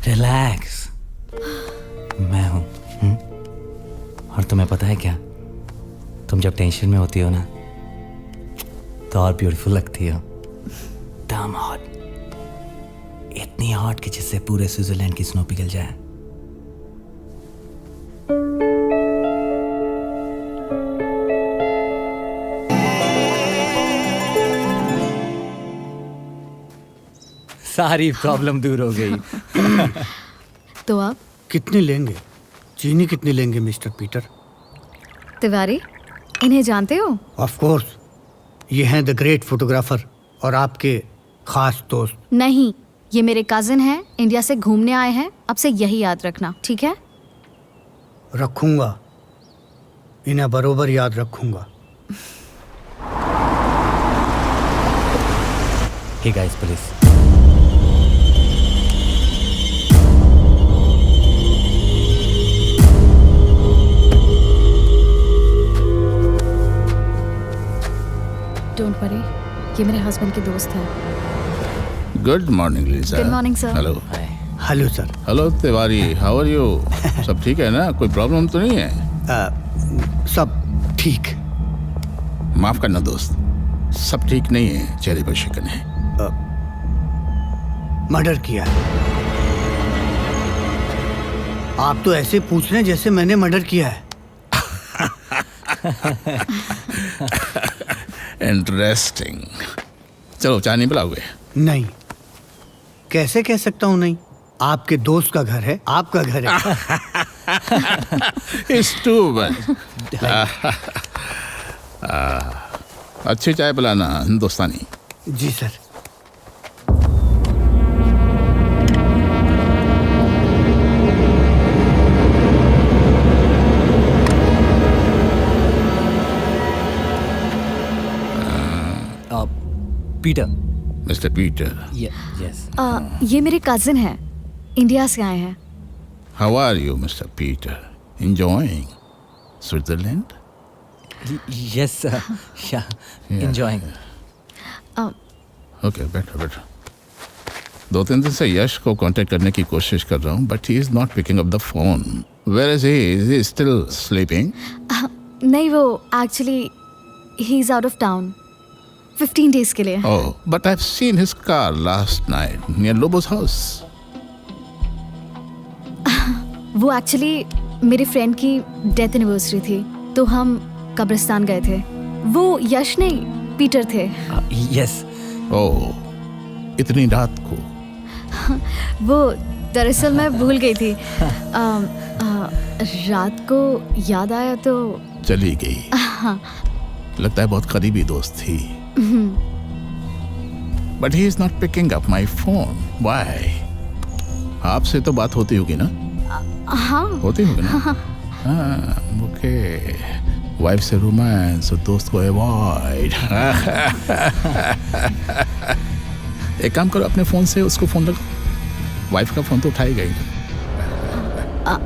Relax, मैं हूं। और तुम्हें पता है क्या, तुम जब टेंशन में होती हो ना तो और ब्यूटीफुल लगती हो। डैम हॉट, इतनी हॉट कि जिससे पूरे स्विट्जरलैंड की स्नो पिघल जाए। सारी प्रॉब्लम दूर हो गई। तो आप कितने लेंगे? चीनी कितनी लेंगे मिस्टर पीटर? तिवारी, इन्हें जानते हो? ऑफ कोर्स, ये हैं द ग्रेट फोटोग्राफर और आपके खास दोस्त। नहीं, ये मेरे कजिन हैं, इंडिया से घूमने आए हैं। अब से यही याद रखना, ठीक है? रखूंगा, इन्हें बरोबर याद रखूंगा। Hey guys, police. Don't worry, ये मेरे हस्बैंड के दोस्त हैं। Good morning Lisa. Good morning sir. Hello. Hello sir. Hello Tiwari, how are you? सब ठीक है ना? कोई प्रॉब्लम तो नहीं है? सब ठीक। माफ करना दोस्त, सब ठीक नहीं है, चेहरे पर शिकन है। मर्डर किया है। आप तो ऐसे पूछ रहे हैं जैसे मैंने मर्डर किया है। इंटरेस्टिंग। चलो चाय नहीं पिलाओगे? नहीं, कैसे कह सकता हूँ नहीं? आपके दोस्त का घर है, आपका घर है। It's too much. अच्छी चाय पिलाना, हिंदुस्तानी। जी sir. Peter. Mister Peter. Yes. ये मेरे कजिन हैं, इंडिया से आए हैं। How are you mister Peter? Enjoying Switzerland? Yes sir, yeah enjoying. Okay, बैठो। 2-3 दिन से यश को कांटेक्ट करने की कोशिश कर रहा हूँ, but he is not picking up the phone. Where is he? Is he still sleeping? नहीं, वो actually he is out of town 15 days के लिए। Oh, but I've seen his car last night near Lobo's house. वो actually मेरे friend की death anniversary थी, तो हम कब्रिस्तान गए थे। वो यश नहीं, पीटर थे। यस। Oh, इतनी रात को? वो दरअसल मैं भूल गई थी। रात को याद आया तो चली गई। लगता है बहुत करीबी दोस्त थी। But he is not picking up my phone. Why? आपसे तो बात होती होगी ना? हाँ। होती होगी ना? हाँ, ओके। वाइफ से रोमांस और दोस्त को अवॉइड। एक काम करो, अपने फोन से उसको फोन लगाओ। वाइफ का फोन तो उठाएगा ही ना।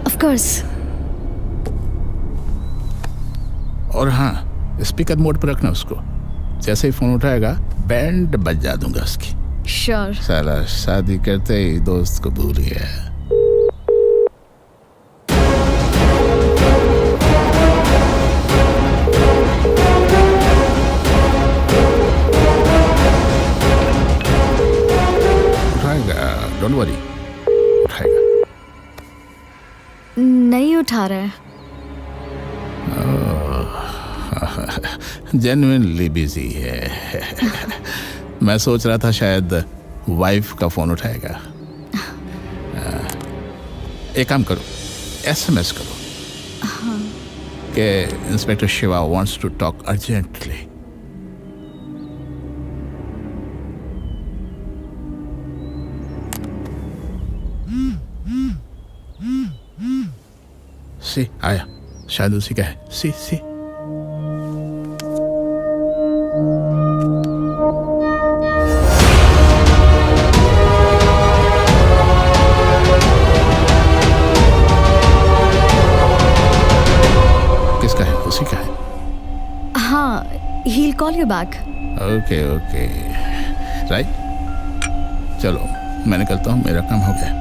Of course. और हाँ, स्पीकर मोड पर रखना उसको। जैसे ही फोन उठाएगा बैंड बजा दूंगा उसकी। श्योर। साला शादी करते ही दोस्त को भूल गया। उठाएगा, डोंट वरी, उठाएगा। नहीं उठा रहा है। जेन्युइनली बिजी है। मैं सोच रहा था शायद वाइफ का फोन उठाएगा। एक काम करो, SMS करो कि inspector Shiva wants to talk urgently. सी आया, शायद उसी का है। सी उसी का है। हाँ, he'll call you back. Okay right, चलो मैं निकलता हूँ, मेरा काम हो गया।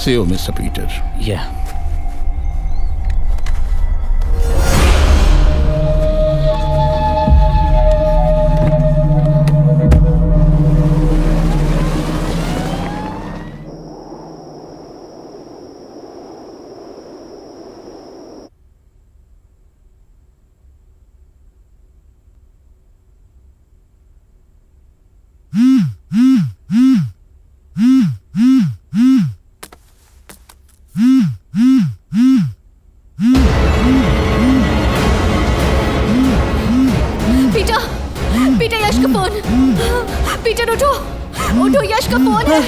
See you, Mr. Peter. Yeah. Peter, Peter, Yash का फोन। पीटर उठो, उठो, यश का फोन है।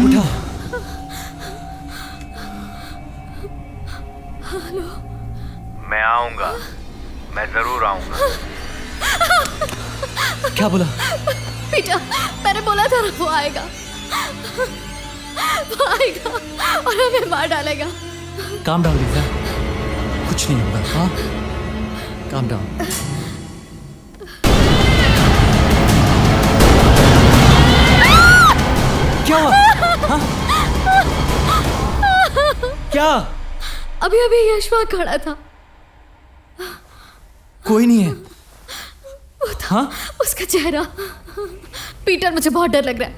उठा। मैं आऊंगा, मैं जरूर आऊंगा। क्या बोला? पीटर, मैंने बोला था ना वो आएगा, वो आएगा और हमें मार डालेगा। काम डाउन लीजा, कुछ नहीं होगा। हाँ, काम डाउन। क्या? हाँ? क्या? अभी अभी यश वहाँ खड़ा था। कोई नहीं है। हाँ? उसका चेहरा। पीटर, मुझे बहुत डर लग रहा है।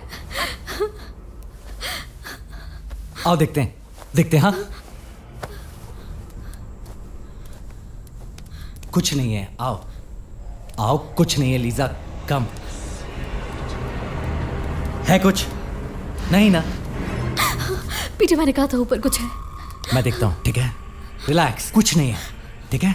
आओ देखते हैं, देखते हैं। हाँ, कुछ नहीं है। आओ आओ, कुछ नहीं है लीजा, कम है। कुछ नहीं ना? पीटर, मैंने कहा था ऊपर कुछ है। मैं देखता हूं, ठीक है? रिलैक्स, कुछ नहीं है, ठीक है?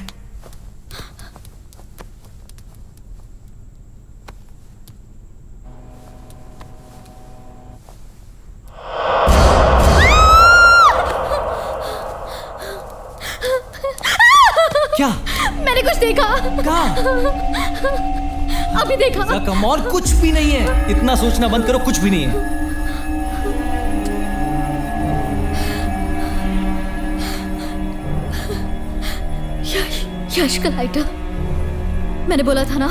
क्या? मैंने कुछ देखा। कहाँ? अभी देखा। कम ऑन, कुछ भी नहीं है। इतना सोचना बंद करो, कुछ भी नहीं है। यश का लाइटर। मैंने बोला था ना,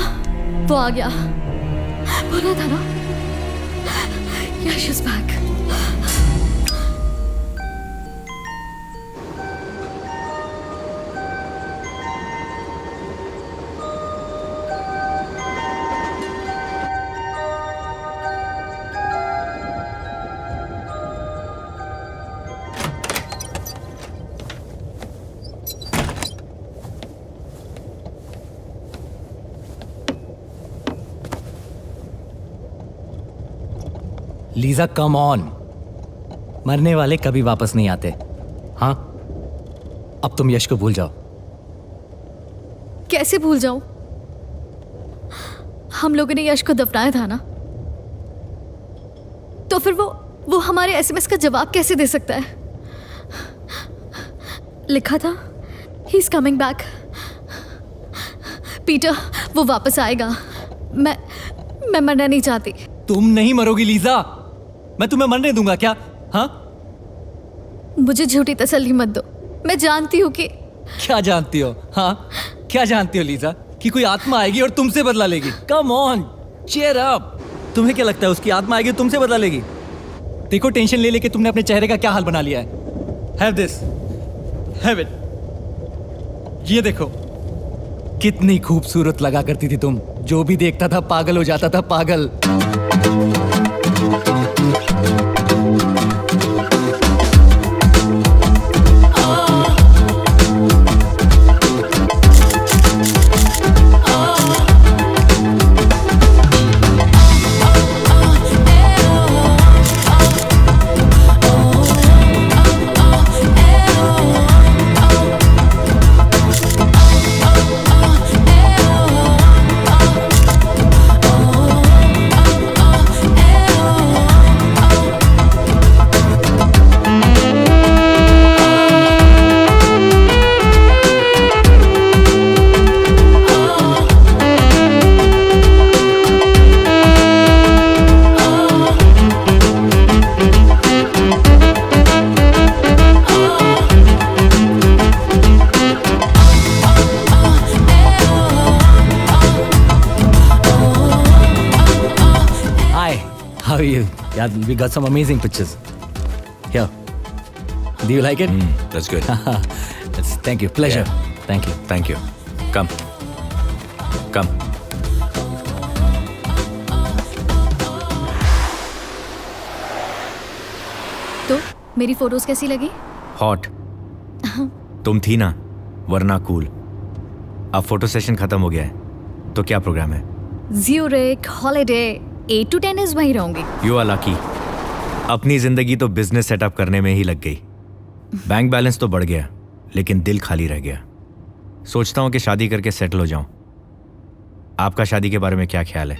वो आ गया। बोला था ना, Yash is back. Lisa, come on. मरने वाले कभी वापस नहीं आते। हाँ, अब तुम यश को भूल जाओ। कैसे भूल जाऊं? हम लोगों ने यश को दफनाया था ना, तो फिर वो हमारे एसएमएस का जवाब कैसे दे सकता है? लिखा था, he is coming back. Peter, वो वापस आएगा। मैं मरना नहीं चाहती। तुम नहीं मरोगी लीजा, मैं तुम्हें मरने दूंगा क्या? हाँ, मुझे झूठी तसल्ली मत दो। मैं जानती हूँ कि क्या जानती हो? हाँ, क्या जानती हो लीजा? कि कोई आत्मा आएगी और तुमसे बदला लेगी? Come on, cheer up. तुम्हें क्या लगता है उसकी आत्मा आएगी और तुमसे बदला लेगी? देखो, टेंशन ले लेके तुमने अपने चेहरे का क्या हाल बना लिया है। Have this, have it. ये देखो, कितनी खूबसूरत लगा करती थी तुम। जो भी देखता था पागल हो जाता था, पागल। How are you? Yeah, we got some amazing pictures. Here. Do you like it? That's good. Thank you. Pleasure. Yeah. Thank you. Thank you. Come. Come. तो मेरी फोटोज कैसी लगी? हॉट। तुम थी ना, वरना कूल। अब फोटो सेशन खत्म हो गया है, तो क्या प्रोग्राम है? ज्यूरिक हॉलिडे 8 to 10 वहीं रहूंगी। You are lucky. अपनी जिंदगी तो बिजनेस सेटअप करने में ही लग गई। बैंक बैलेंस तो बढ़ गया, लेकिन दिल खाली रह गया। सोचता हूँ कि शादी करके सेटल हो जाऊं। आपका शादी के बारे में क्या ख्याल है?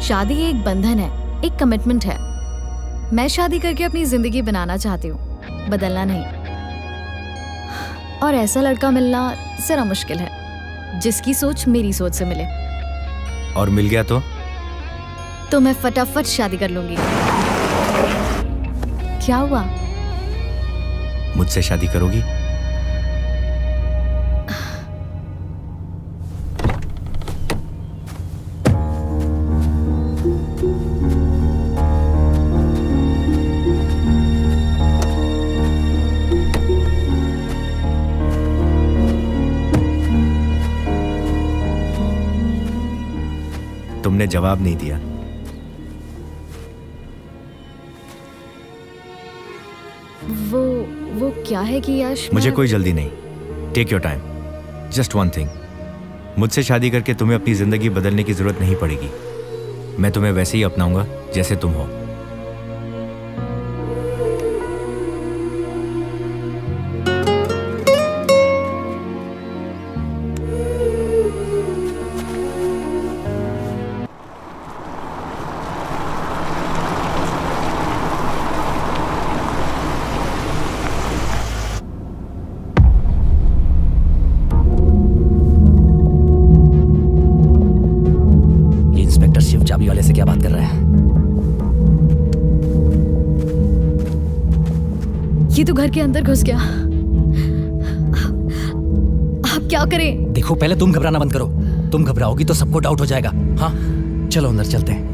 शादी एक बंधन है, एक कमिटमेंट है। मैं शादी करके अपनी जिंदगी बनाना चाहती हूँ, बदलना नहीं। और ऐसा लड़का मिलना जरा मुश्किल है जिसकी सोच मेरी सोच से मिले। और मिल गया तो मैं फटाफट शादी कर लूंगी। क्या हुआ? मुझसे शादी करोगी? तुमने जवाब नहीं दिया। वो क्या है कि यश, मुझे मैं- कोई जल्दी नहीं। Take your time. Just one thing, मुझसे शादी करके तुम्हें अपनी जिंदगी बदलने की जरूरत नहीं पड़ेगी। मैं तुम्हें वैसे ही अपनाऊंगा जैसे तुम हो। ये इंस्पेक्टर शिव चाबी वाले से क्या बात कर रहा है? ये तो घर के अंदर घुस गया। आप क्या करें? देखो, पहले तुम घबराना बंद करो। तुम घबराओगी तो सबको डाउट हो जाएगा। हाँ, चलो अंदर चलते हैं।